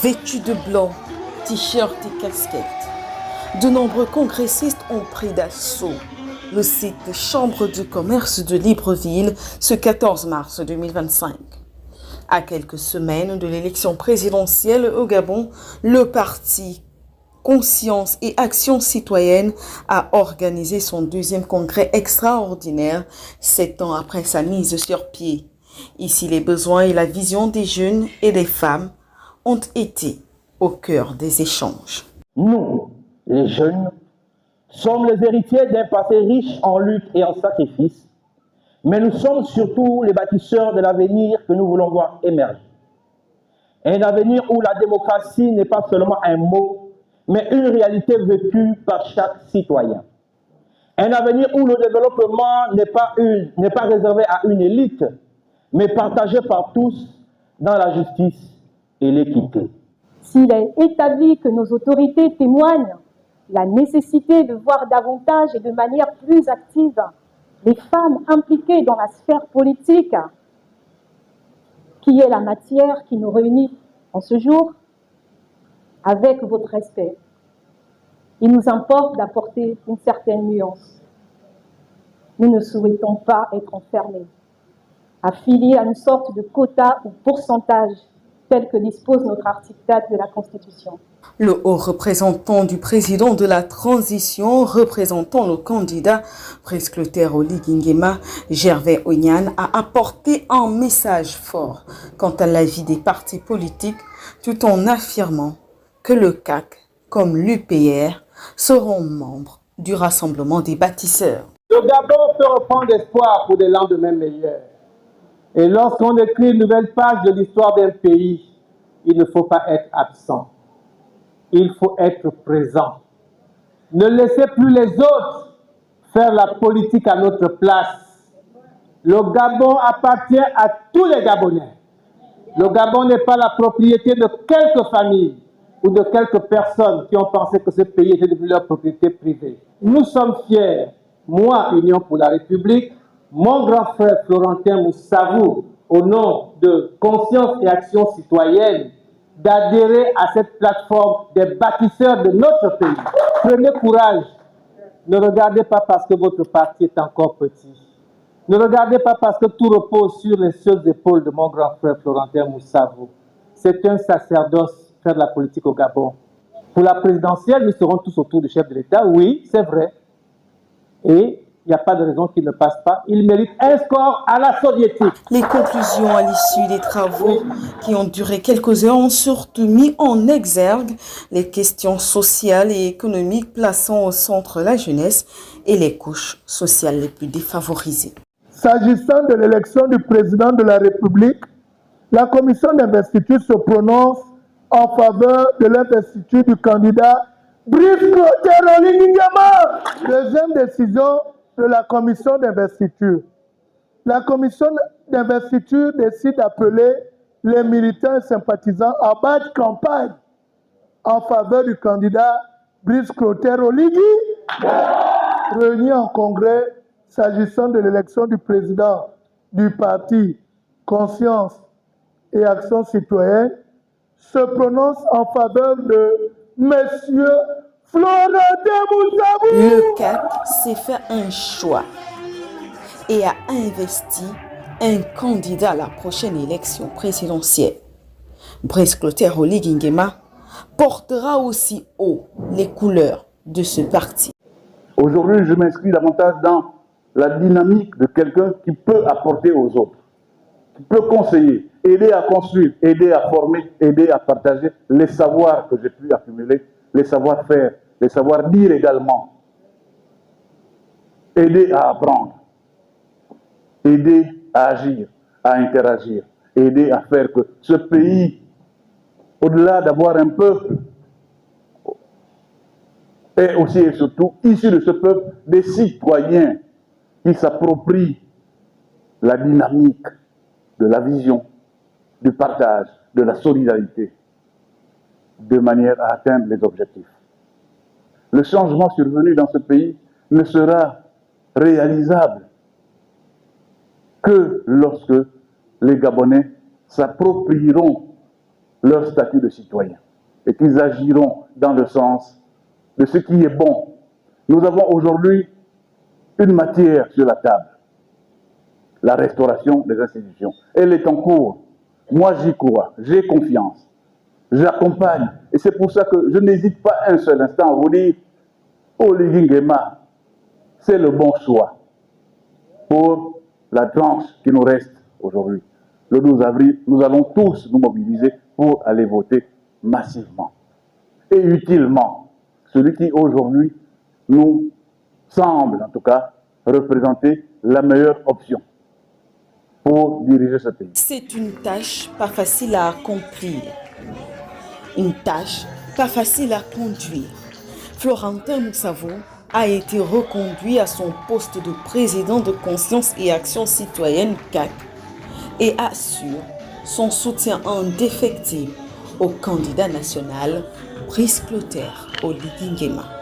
Vêtus de blanc, t-shirts et casquettes, de nombreux congressistes ont pris d'assaut le site de Chambre de commerce de Libreville ce 14 mars 2025. À quelques semaines de l'élection présidentielle au Gabon, le parti Conscience et Action citoyenne a organisé son deuxième congrès extraordinaire, 7 ans après sa mise sur pied. Ici, les besoins et la vision des jeunes et des femmes ont été au cœur des échanges. Nous, les jeunes, sommes les héritiers d'un passé riche en lutte et en sacrifice, mais nous sommes surtout les bâtisseurs de l'avenir que nous voulons voir émerger. Un avenir où la démocratie n'est pas seulement un mot, mais une réalité vécue par chaque citoyen. Un avenir où le développement n'est pas réservé à une élite, mais partagé par tous dans la justice et l'équité. S'il est établi que nos autorités témoignent la nécessité de voir davantage et de manière plus active les femmes impliquées dans la sphère politique, qui est la matière qui nous réunit en ce jour, avec votre respect, il nous importe d'apporter une certaine nuance. Nous ne souhaitons pas être enfermés, affiliés à une sorte de quota ou pourcentage tel que dispose notre article 4 de la Constitution. Le haut représentant du président de la transition, représentant le candidat Brice Clotaire Oligui Nguema, Gervais Onyan, a apporté un message fort quant à la vie des partis politiques, tout en affirmant que le CAC, comme l'UPR, seront membres du Rassemblement des bâtisseurs. Le Gabon peut reprendre espoir pour des lendemains meilleurs. Et lorsqu'on écrit une nouvelle page de l'histoire d'un pays, il ne faut pas être absent. Il faut être présent. Ne laissez plus les autres faire la politique à notre place. Le Gabon appartient à tous les Gabonais. Le Gabon n'est pas la propriété de quelques familles ou de quelques personnes qui ont pensé que ce pays était devenu leur propriété privée. Nous sommes fiers, moi, Union pour la République, mon grand frère Florentin Moussavou, au nom de Conscience et Action citoyenne, d'adhérer à cette plateforme des bâtisseurs de notre pays. Prenez courage. Ne regardez pas parce que votre parti est encore petit. Ne regardez pas parce que tout repose sur les seules épaules de mon grand frère Florentin Moussavou. C'est un sacerdoce faire de la politique au Gabon. Pour la présidentielle, nous serons tous autour du chef de l'État. Oui, c'est vrai. Et il n'y a pas de raison qu'il ne passe pas. Il mérite un score à la soviétique. Les conclusions à l'issue des travaux qui ont duré quelques heures ont surtout mis en exergue les questions sociales et économiques plaçant au centre la jeunesse et les couches sociales les plus défavorisées. S'agissant de l'élection du président de la République, la commission d'investiture se prononce en faveur de l'investiture du candidat Brice Clotaire Oligui Nguema. Deuxième décision de la commission d'investiture. La commission d'investiture décide d'appeler les militants et sympathisants à battre campagne en faveur du candidat Brice Clotaire Oligui, réunis en congrès s'agissant de l'élection du président du parti Conscience et Action citoyenne, se prononce en faveur de Monsieur Florentin Moussavou. Le CAC s'est fait un choix et a investi un candidat à la prochaine élection présidentielle. Brice Clotaire Oligui Nguema portera aussi haut les couleurs de ce parti. Aujourd'hui, je m'inscris davantage dans la dynamique de quelqu'un qui peut apporter aux autres, qui peut conseiller, aider à construire, aider à former, aider à partager les savoirs que j'ai pu accumuler, les savoir-faire, les savoir-dire également, aider à apprendre, aider à agir, à interagir, aider à faire que ce pays, au-delà d'avoir un peuple, est aussi et surtout issu de ce peuple des citoyens qui s'approprient la dynamique de la vision, du partage, de la solidarité, de manière à atteindre les objectifs. Le changement survenu dans ce pays ne sera réalisable que lorsque les Gabonais s'approprieront leur statut de citoyen et qu'ils agiront dans le sens de ce qui est bon. Nous avons aujourd'hui une matière sur la table, la restauration des institutions. Elle est en cours. Moi, j'y crois, j'ai confiance, j'accompagne. Et c'est pour ça que je n'hésite pas un seul instant à vous dire, Oligui Nguema, c'est le bon choix pour la tranche qui nous reste aujourd'hui. Le 12 avril, nous allons tous nous mobiliser pour aller voter massivement et utilement. Celui qui aujourd'hui nous semble, en tout cas, représenter la meilleure option pour diriger ce pays. C'est une tâche pas facile à accomplir. Une tâche pas facile à conduire. Florentin Moussavo a été reconduit à son poste de président de Conscience et Action Citoyenne CAC et assure son soutien indéfectible au candidat national Brice Clotaire Oligui Nguema.